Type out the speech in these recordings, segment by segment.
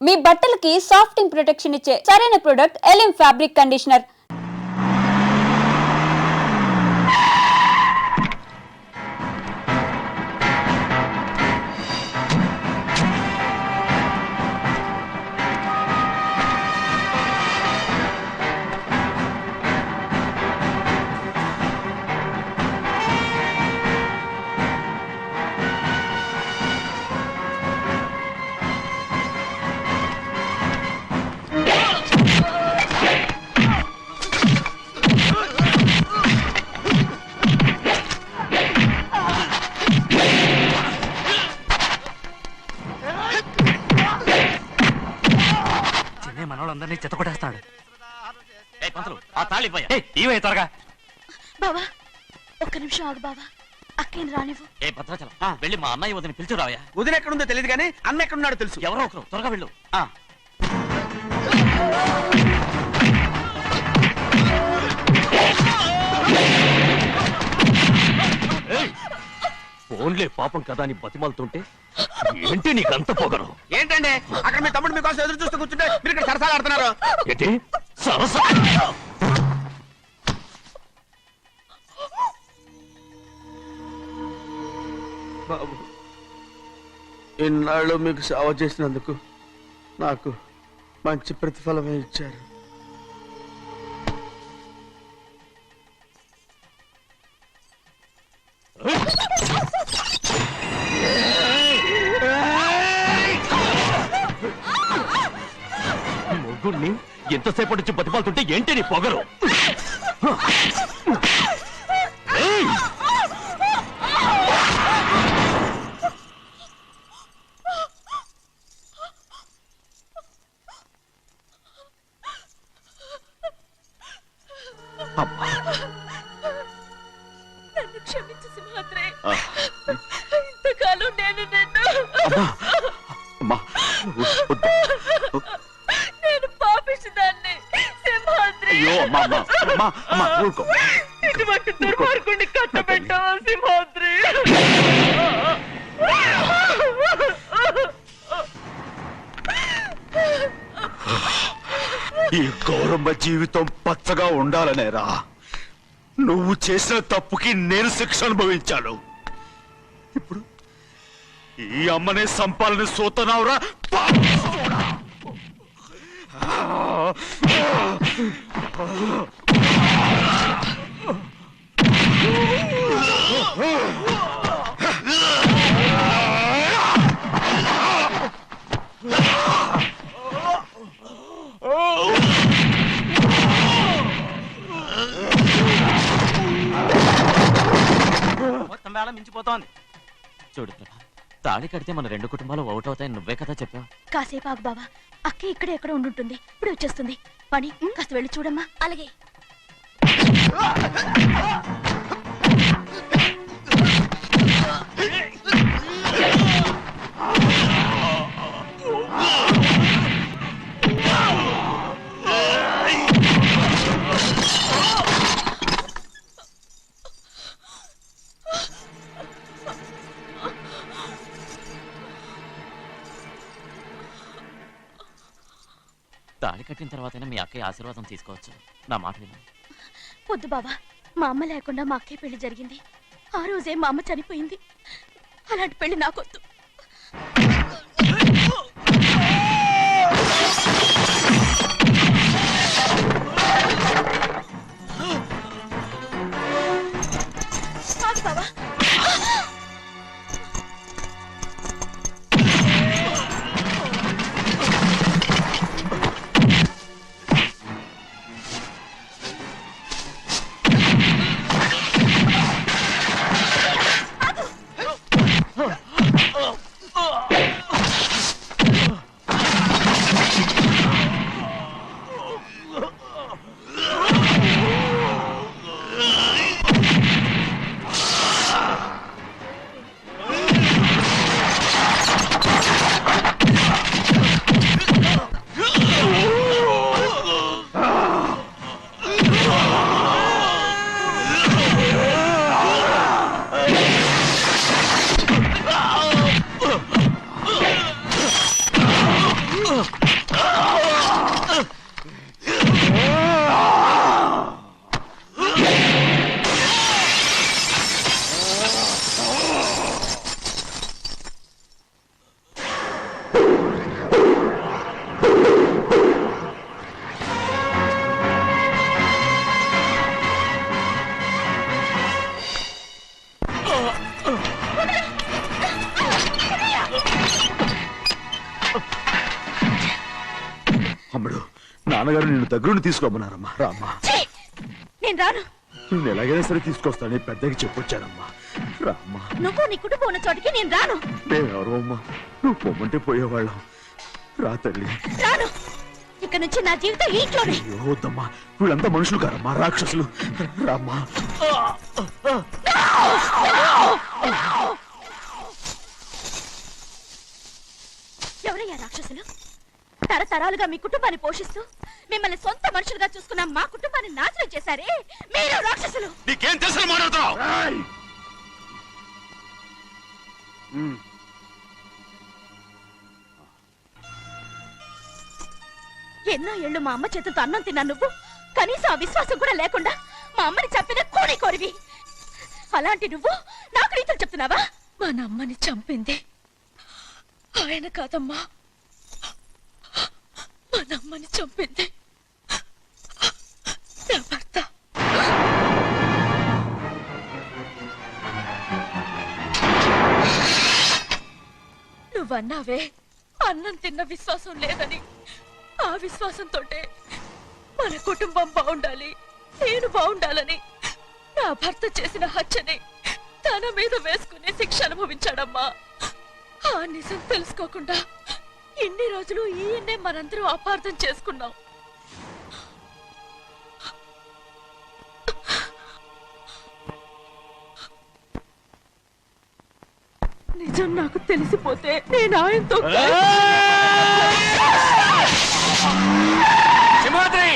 మీ బట్టలకి సాఫ్టింగ్ ప్రొటెక్షన్ ఇచ్చే సరైన ప్రొడక్ట్ ఎలిమ్ ఫ్యాబ్రిక్ కండిషనర్. మనోళ్ళందరినీ చెత్తకొట్టేస్తాడు. త్వరగా బావా, ఒక్క నిమిషం ఆగు బావా. అక్కేం రానివ్వు. ఏ భద్రాచలం వెళ్ళి మా అన్నయ్య వదిన పిలిచి రావయ్యా. వదిన ఎక్కడుందో తెలియదు కానీ అన్న ఎక్కడున్నాడో తెలుసు. ఎవరో ఒకరు త్వరగా వెళ్ళు. ఫోన్లే పాపం కదా అని బతిమాలుతుంటే ఏంటి నీకంత పొగరు? ఏంటండి అక్కడ మీ తమ్ముడు మీకోసం ఎదురు చూస్తూ కూర్చుంటే మీరు ఇక్కడ సరసాలు ఆడుతున్నారు. ఏంటి సరసా? బాబు, ఇన్నాళ్ళు మీకు సేవ చేసినందుకు నాకు మంచి ప్రతిఫలమే ఇచ్చారు. మొగ్గుడిని ఎంతసేపటి నుంచి బతిమాలుతుంటే ఏంటి నీ పొగరు? నన్ను క్షమించు సింహాద్రి. ఇంతకాలం నేను నేను పాపిస్తుదాన్ని సింహాద్రి. ఇటువంటి దుర్మార్గుడిని కట్టబెట్టావా సింహాద్రి? ఈ గౌరమ్మ జీవితం పచ్చగా ఉండాలనేరా నువ్వు చేసిన తప్పుకి నేను శిక్ష అనుభవించాను. ఇప్పుడు ఈ అమ్మనే సంపాలని సోతనావురా. మొత్తం వేళ మించిపోతోంది. చూడు ప్రభా, తాళి కడితే మన రెండు కుటుంబాలు అవుతాయని నువ్వే కదా చెప్పావు. కాసేపు ఆగు బావా. అక్కే ఇక్కడే ఎక్కడ ఉండుంటుంది. ఇప్పుడు వచ్చేస్తుంది. పని కాస్త వెళ్ళి చూడమ్మా. అలాగే. తాళి కట్టిన తర్వాతైనా మీ అక్కయ్య ఆశీర్వాదం తీసుకోవచ్చు. నా మాట విను. వద్దు బావా, మా అమ్మ లేకుండా మా అక్కయ్య పెళ్లి జరిగింది. ఆ రోజే మా అమ్మ చనిపోయింది. అలాంటి పెళ్లి నాకొద్దు. బావా, అమ్ముడు, నాన్నగారు నిన్ను దగ్గరుండి తీసుకోమన్నారమ్మా. రామ్మా. ఛీ! నేను రాను. నేను ఎలాగైనా సరే తీసుకొస్తానని పెద్దకి చెప్పొచ్చానమ్మా. రామ్మా. నువ్వు నీ కుటుంబం ఉన్న చోటికి నేను రాను. మేమెవరో అమ్మా, నువ్వు పొమ్మంటే పోయేవాళ్ళం. రా తల్లి. రాను. ఇక నుంచి నా జీవితం ఈ ఇంట్లోనే. అయ్యో వద్దమ్మా, వీళ్ళంతా మనుషులు కారమ్మా, రాక్షసులు. రామ్మా. ఎవరయ్యా రాక్షసులు? తరతరాలుగా మీ కుటుంబాన్ని పోషిస్తూ మిమ్మల్ని సొంత మనుషులుగా చూసుకున్న మా కుటుంబాన్ని నాశనం చేశారే మీరు రాక్షసులు. నీకేం తెలుసు మాట్లాడుతున్నావు? ఎన్నో ఏళ్ళు మా అమ్మ చేతులతో అన్నం తిన్నా నువ్వు కనీసం ఆ విశ్వాసం కూడా లేకుండా మా అమ్మని చంపిన కోడి కోరివి. అలాంటి నువ్వు నాకు రీతులు చెప్తున్నావా? మా అమ్మని చంపింది ఆయన కాదమ్మా, మా అమ్మని చంపింది నా భర్త. నువ్వన్నావే అన్నం తిన్న విశ్వాసం లేదని. ఆ విశ్వాసంతోటే మన కుటుంబం బాగుండాలి, నేను బాగుండాలని నా భర్త చేసిన హత్యని తన మీద వేసుకుని శిక్ష అనుభవించాడమ్మా. ఆ నిజం తెలుసుకోకుండా ఇన్ని రోజులు ఈయన్నే మనందరం అపార్థం చేసుకున్నాం. నిజం నాకు తెలిసిపోతే నేను ఆయనతో సింహాద్రి!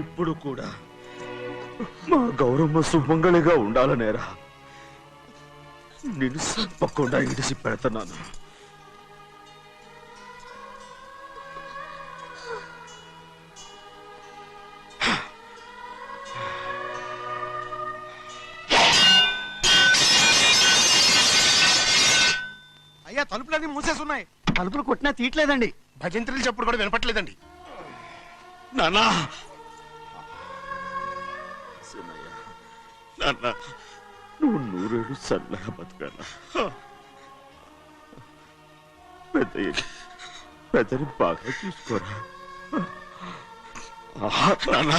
ఇప్పుడు కూడా మా గౌరమ్మ సుమంగళిగా ఉండాలనేరా నేను తప్పకుండా ఇడిసి పెడతాను. అయ్యా తలుపులన్నీ మూసేస్తున్నాయి. తలుపులు కొట్టినా తీయట్లేదండి. భజంత్రులు చెప్పుడు కూడా వినపట్లేదండి. నాన్నా, నాన్న, నువ్వు నూరేళ్ళు చల్లగా బతకాల. పెద్దని బాగా చూసుకోరా నాన్న.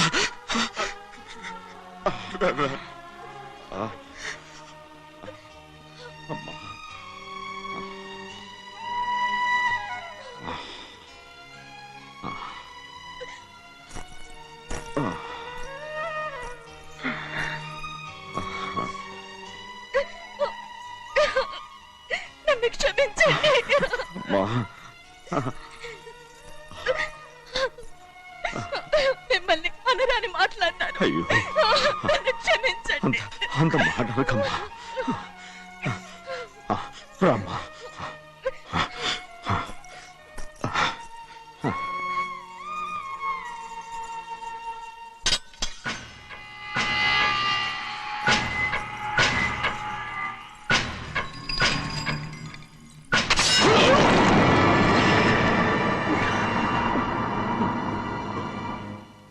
అమ్మా, నన్ను క్షమించండి. మిమ్మల్ని అనరాని మాట్లాడినాను. అయ్యో, నన్ను క్షమించండి. అంత మాటలకమ్మా. రామ్మా.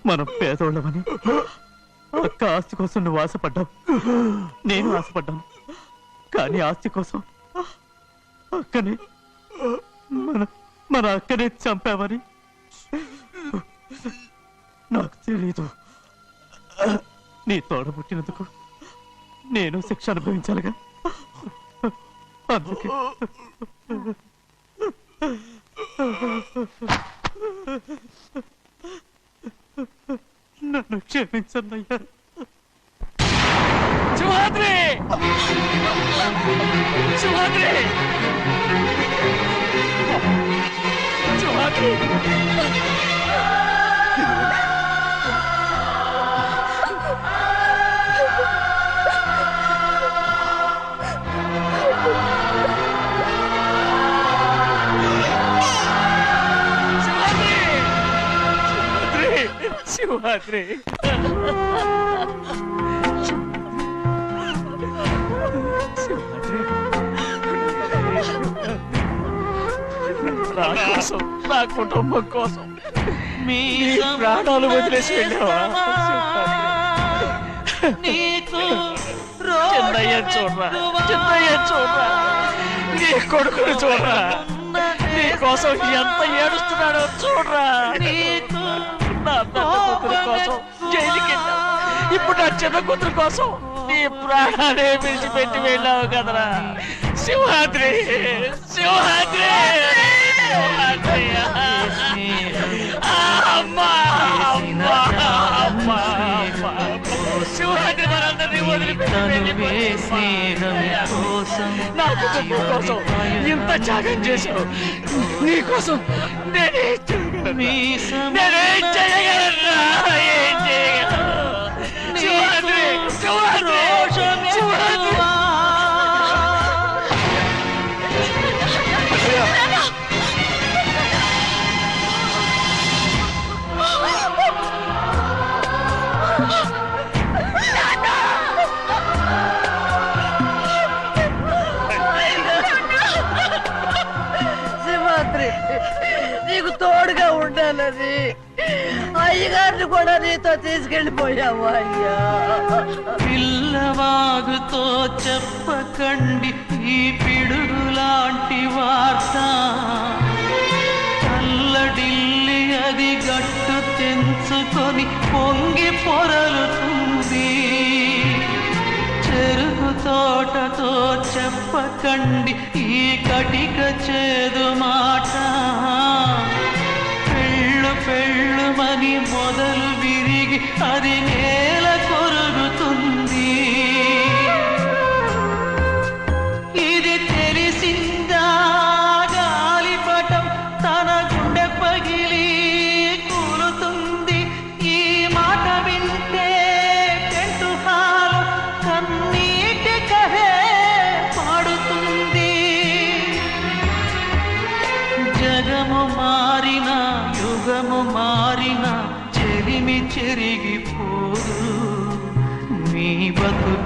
మనం పేదోళ్ళమని అక్క ఆస్తి కోసం నువ్వు ఆశపడ్డావు, నేను ఆశపడ్డాను. కానీ ఆస్తి కోసం అక్కనే మన అక్కనే చంపావని నాకు తెలీదు. నీ తోడ పుట్టినందుకు నేను శిక్ష అనుభవించాలిగా. అందుకే నన్ను క్షమించన్నయ్యా. సింహాద్రి! సింహాద్రి! సింహాద్రి! శివాద్రి నా కోసం, నా కుటుంబం కోసం మీ ప్రాణాలు వదిలేసి వెళ్ళావా? చిన్నయ్య చూడరా, చిన్నయ్య చూడరా, నీ కొడుకును చూడరా, నీ కోసం ఎంత ఏడుస్తున్నాడో చూడరా. నా పెద్ద కూతురు కోసం జైలుకి వెళ్ళావు, ఇప్పుడు నా చిన్న కూతురు కోసం నీ ప్రాణాలే విడిచిపెట్టి వెళ్ళావు కదరా. సింహాద్రి, సింహాద్రి, సింహాద్రి. అమ్మా, అమ్మా, అమ్మా, అమ్మా. సింహాద్రి మనందరినీ వదిలిపెట్టి నా కుటుంబం కోసం ఇంత త్యాగం చేశావు. నీ కోసం నేనేం చేయగలరా? ఏం చేయగలను? సింహాద్రి, సింహాద్రి, సింహాద్రి. సింహాద్రి, నీకు తోడుగా ఉండాలని అయ్యగారిని కూడా నీతో తీసుకెళ్ళిపోయావు. అయ్యా, పిల్లవాగుతో చెప్పకండి ఈ పిడుగులాంటి వార్త, చల్లడిల్లి అది గట్టు తెంచుకొని పొంగి పొరలుతుంది. చెరుకు తోటతో చెప్పకండి ఈ కటిక చేదు మాట, పెళ్ళు పెళ్ళుమని మొదలు విరిగి అది నేల కొరుగుతుంది. ఇది తెలిసిందా గాలిపటం తన గుండె పగిలి కూలుతుంది. ఈ మాట వింటే టెంటు హాలు కన్నీటి కహే పాడుతుంది. జగము మారిన యుగము మారిన చెలిమి చెరిగిపోదు. మీ బతుకు